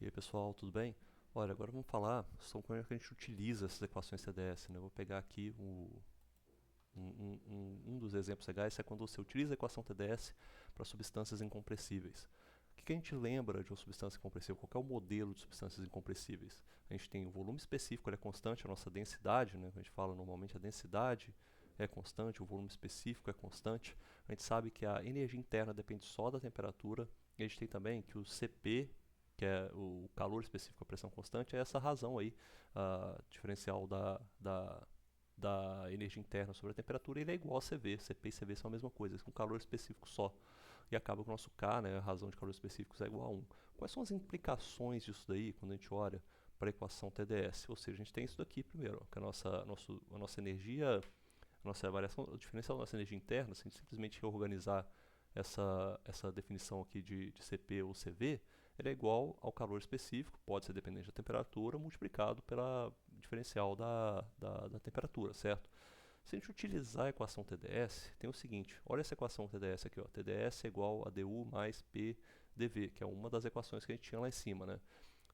E aí pessoal, tudo bem? Olha, agora vamos falar sobre como é que a gente utiliza essas equações TDS, né? Eu vou pegar aqui um dos exemplos legais, é quando você utiliza a equação TDS para substâncias incompressíveis. O que a gente lembra de uma substância incompressível? Qual é o modelo de substâncias incompressíveis? A gente tem o volume específico, ele é constante, a nossa densidade, né? A gente fala normalmente a densidade é constante, o volume específico é constante. A gente sabe que a energia interna depende só da temperatura. E a gente tem também que o Cp, que é o calor específico, a pressão constante, é essa razão aí, diferencial da energia interna sobre a temperatura, ele é igual a CV. Cp e CV são a mesma coisa, com calor específico só. E acaba que o nosso K, né, a razão de calor específico, é igual a 1. Quais são as implicações disso daí quando a gente olha para a equação TDS? Ou seja, a gente tem isso daqui primeiro, que a nossa energia, a nossa variação, o diferencial da nossa energia interna, se a gente simplesmente reorganizar essa definição aqui de Cp ou Cv, ele é igual ao calor específico, pode ser dependente da temperatura, multiplicado pela diferencial da temperatura, certo? Se a gente utilizar a equação TDS, tem o seguinte, olha essa equação TDS aqui, ó, TDS é igual a du mais P dV, que é uma das equações que a gente tinha lá em cima, né?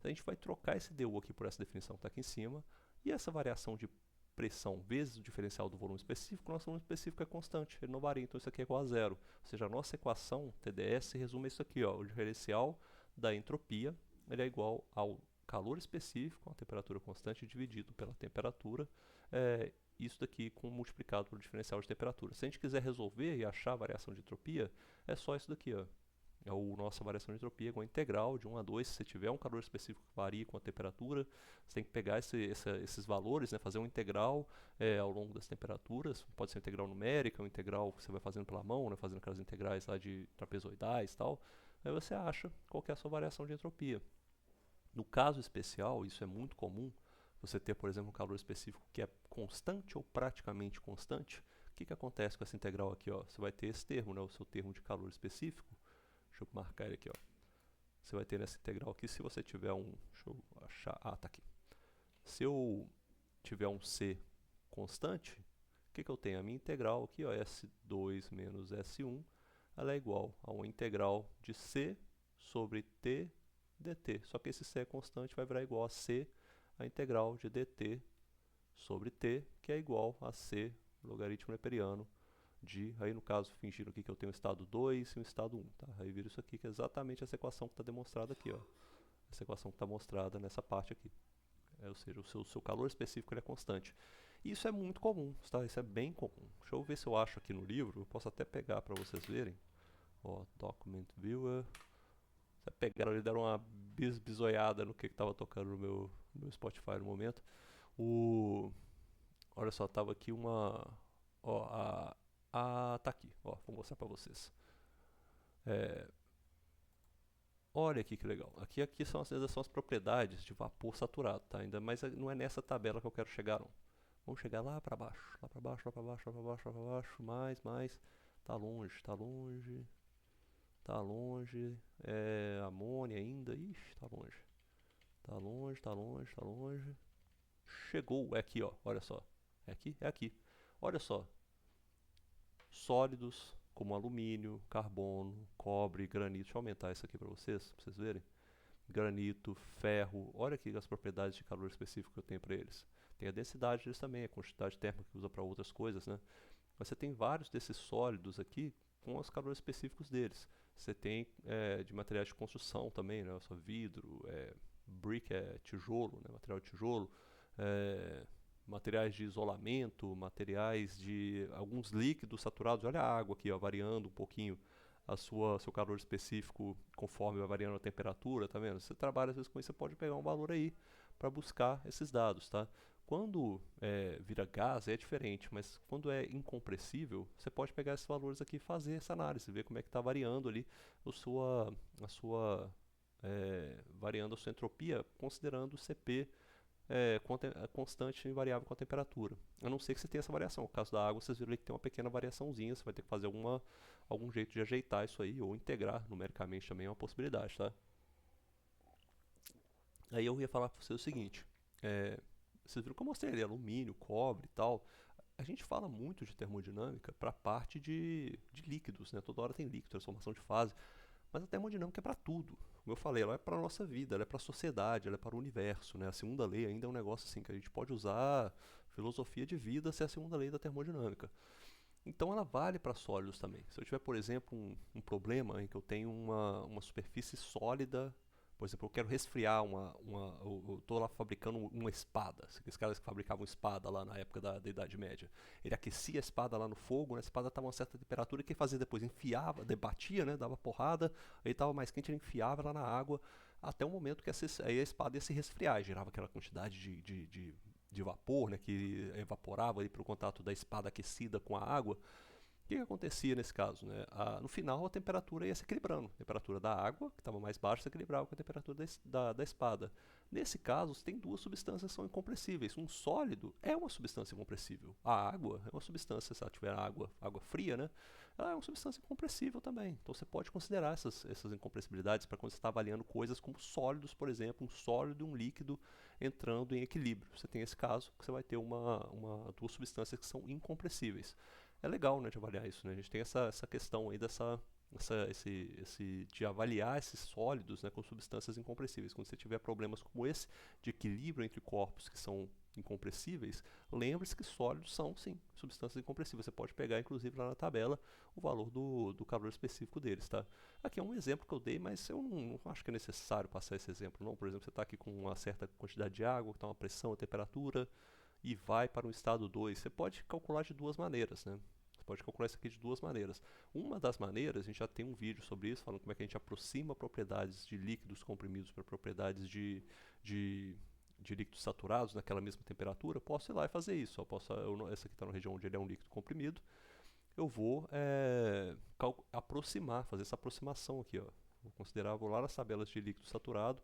A gente vai trocar esse du aqui por essa definição que está aqui em cima, e essa variação de pressão vezes o diferencial do volume específico, o nosso volume específico é constante, ele não varia, então isso aqui é igual a zero. Ou seja, a nossa equação TDS resume isso aqui, ó, o diferencial da entropia ele é igual ao calor específico, a temperatura constante, dividido pela temperatura, isso daqui multiplicado pelo diferencial de temperatura. Se a gente quiser resolver e achar a variação de entropia, é só isso daqui, ó. É a nossa variação de entropia igual a integral de 1 a 2. Se você tiver um calor específico que varia com a temperatura, você tem que pegar esses valores, né, fazer um integral ao longo das temperaturas. Pode ser uma integral numérica, uma integral que você vai fazendo pela mão, né, fazendo aquelas integrais lá de trapezoidais e tal. Aí você acha qual que é a sua variação de entropia. No caso especial, isso é muito comum, você ter, por exemplo, um calor específico que é constante ou praticamente constante. O que acontece com essa integral aqui? Ó? Você vai ter esse termo, né, o seu termo de calor específico. Deixa eu marcar ele aqui. Ó. Você vai ter nessa integral aqui, se você tiver um... Deixa eu achar... Ah, tá aqui. Se eu tiver um C constante, o que eu tenho? A minha integral aqui, ó, S2 menos S1, ela é igual a uma integral de C sobre T dt. Só que esse C é constante, vai virar igual a C, a integral de dt sobre t, que é igual a c logaritmo neperiano de, aí no caso, fingindo aqui que eu tenho um estado 2 e um estado 1, tá? Aí vira isso aqui, que é exatamente essa equação que está demonstrada aqui, ó. Essa equação que está mostrada nessa parte aqui. Ou seja, o seu calor específico ele é constante. E isso é muito comum, tá? Isso é bem comum. Deixa eu ver se eu acho aqui no livro, eu posso até pegar para vocês verem. Ó, Document Viewer. Pegaram ali, deram uma bisoiada no que estava tocando no meu Spotify no momento. O, olha só, tava aqui uma... Ó, tá aqui, ó, vou mostrar para vocês. É, olha aqui que legal. Aqui são as propriedades de vapor saturado, tá? Ainda mais não é nessa tabela que eu quero chegar, não. Vamos chegar lá para baixo, lá para baixo, lá para baixo, lá para baixo, lá para baixo, mais. Tá longe, tá longe, tá longe. É amônia ainda, ixi, tá longe. Tá longe, tá longe, tá longe. Chegou, é aqui, ó, olha só. É aqui? É aqui. Olha só, sólidos como alumínio, carbono, cobre, granito. Deixa eu aumentar isso aqui para vocês verem. Granito, ferro. Olha aqui as propriedades de calor específico que eu tenho para eles. Tem a densidade deles também, a quantidade térmica que usa para outras coisas, né? Mas você tem vários desses sólidos aqui com os calores específicos deles. Você tem de materiais de construção também, né? Só vidro, brick é tijolo, né? Material de tijolo. É, materiais de isolamento, materiais de alguns líquidos saturados. Olha a água aqui, ó, variando um pouquinho seu calor específico conforme vai variando a temperatura, tá vendo? Você trabalha às vezes com isso, você pode pegar um valor aí para buscar esses dados, tá? Quando vira gás é diferente, mas quando é incompressível, você pode pegar esses valores aqui e fazer essa análise, ver como é que está variando ali variando a sua entropia, considerando o Cp constante e variável com a temperatura. A não ser que você tenha essa variação. No caso da água, vocês viram ali que tem uma pequena variaçãozinha, você vai ter que fazer algum jeito de ajeitar isso aí, ou integrar numericamente também é uma possibilidade, tá? Aí eu ia falar para vocês o seguinte, vocês viram que eu mostrei ali, alumínio, cobre e tal. A gente fala muito de termodinâmica para a parte de líquidos, né? Toda hora tem líquido, transformação de fase. Mas a termodinâmica é para tudo. como eu falei, ela é para a nossa vida, ela é para a sociedade, ela é para o universo, né? A segunda lei ainda é um negócio assim que a gente pode usar filosofia de vida ser a segunda lei da termodinâmica. Então ela vale para sólidos também. Se eu tiver, por exemplo, um problema em que eu tenho uma superfície sólida, por exemplo, eu quero resfriar eu estou lá fabricando uma espada. Aqueles caras que fabricavam espada lá na época da Idade Média. Ele aquecia a espada lá no fogo, né? A espada estava a uma certa temperatura, e o que ele fazia depois? Enfiava, debatia, né? Dava porrada, aí estava mais quente, ele enfiava lá na água, até o momento que aí a espada ia se resfriar, e gerava aquela quantidade de vapor, né, que evaporava ali pelo contato da espada aquecida com a água. O que acontecia nesse caso? Né? No final, a temperatura ia se equilibrando. A temperatura da água, que estava mais baixa, se equilibrava com a temperatura da espada. Nesse caso, você tem duas substâncias que são incompressíveis. Um sólido é uma substância incompressível. A água é uma substância, se ela tiver água fria, né? Ela é uma substância incompressível também. Então você pode considerar essas incompressibilidades para quando você está avaliando coisas como sólidos, por exemplo, um sólido e um líquido entrando em equilíbrio. Você tem esse caso que você vai ter duas substâncias que são incompressíveis. É legal, né, de avaliar isso, né? A gente tem essa questão aí de avaliar esses sólidos, né, com substâncias incompressíveis. Quando você tiver problemas como esse, de equilíbrio entre corpos que são incompressíveis, lembre-se que sólidos são, sim, substâncias incompressíveis. Você pode pegar, inclusive, lá na tabela, o valor do calor específico deles, tá? Aqui é um exemplo que eu dei, mas eu não acho que é necessário passar esse exemplo, não. Por exemplo, você está aqui com uma certa quantidade de água, que está uma pressão, uma temperatura, e vai para um estado 2. Você pode calcular de duas maneiras, né? Você pode calcular isso aqui de duas maneiras. Uma das maneiras, a gente já tem um vídeo sobre isso, falando como é que a gente aproxima propriedades de líquidos comprimidos para propriedades de, de líquidos saturados naquela mesma temperatura. Eu posso ir lá e fazer isso. Essa aqui está na região onde ele é um líquido comprimido. Eu vou fazer essa aproximação aqui. Ó. Vou lá nas tabelas de líquido saturado,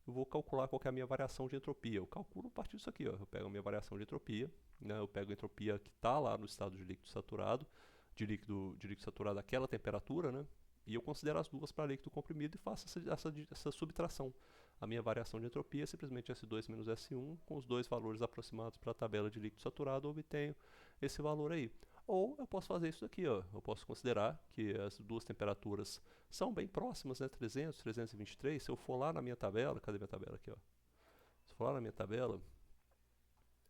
eu vou calcular qual que é a minha variação de entropia. Eu calculo a partir disso aqui, ó. Eu pego a minha variação de entropia, né? Eu pego a entropia que está lá no estado de líquido saturado, de líquido saturado àquela temperatura, né? E eu considero as duas para líquido comprimido e faço essa subtração. A minha variação de entropia é simplesmente S2 menos S1, com os dois valores aproximados para a tabela de líquido saturado, eu obtenho esse valor aí. Ou eu posso fazer isso daqui, ó. Eu posso considerar que as duas temperaturas são bem próximas, né? 300, 323. Se eu for lá na minha tabela, cadê minha tabela aqui, ó? Se eu for lá na minha tabela,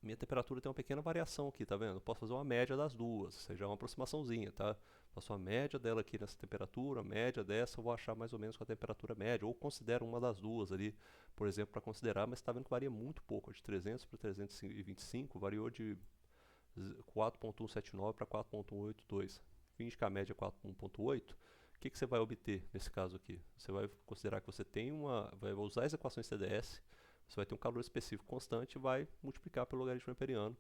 minha temperatura tem uma pequena variação aqui, tá vendo? Eu posso fazer uma média das duas, ou seja, uma aproximaçãozinha, tá? Faço a média dela aqui nessa temperatura, a média dessa eu vou achar mais ou menos com a temperatura média, ou considero uma das duas ali, por exemplo, para considerar, mas está vendo que varia muito pouco, de 300 para 325, variou de 4.179 para 4.182. Finge que a média é 4.1.8. O que você vai obter nesse caso aqui? Você vai considerar que você vai usar as equações CDS, você vai ter um calor específico constante e vai multiplicar pelo logaritmo amperiano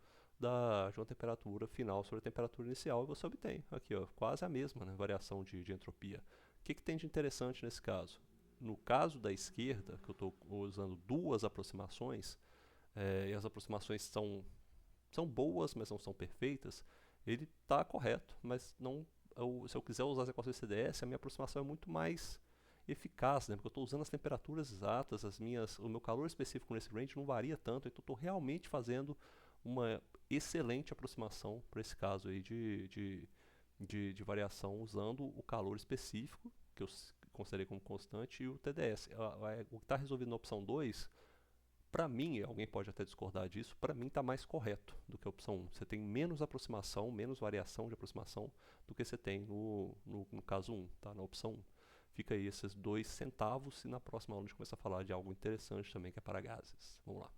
de uma temperatura final sobre a temperatura inicial e você obtém aqui, ó, quase a mesma, né, variação de entropia. O que tem de interessante nesse caso? No caso da esquerda, que eu estou usando duas aproximações, e as aproximações são boas, mas não são perfeitas, ele está correto, mas não, se eu quiser usar as equações CDS, a minha aproximação é muito mais eficaz, né? Porque eu estou usando as temperaturas exatas, o meu calor específico nesse range não varia tanto, então eu estou realmente fazendo uma excelente aproximação para esse caso aí de variação usando o calor específico, que eu considerei como constante, e o TDS. O que está resolvido na opção 2, para mim, alguém pode até discordar disso, para mim está mais correto do que a opção 1. Você tem menos aproximação, menos variação de aproximação do que você tem no caso 1, tá? Na opção 1. Fica aí esses 2 centavos e na próxima aula a gente começa a falar de algo interessante também que é para gases. Vamos lá.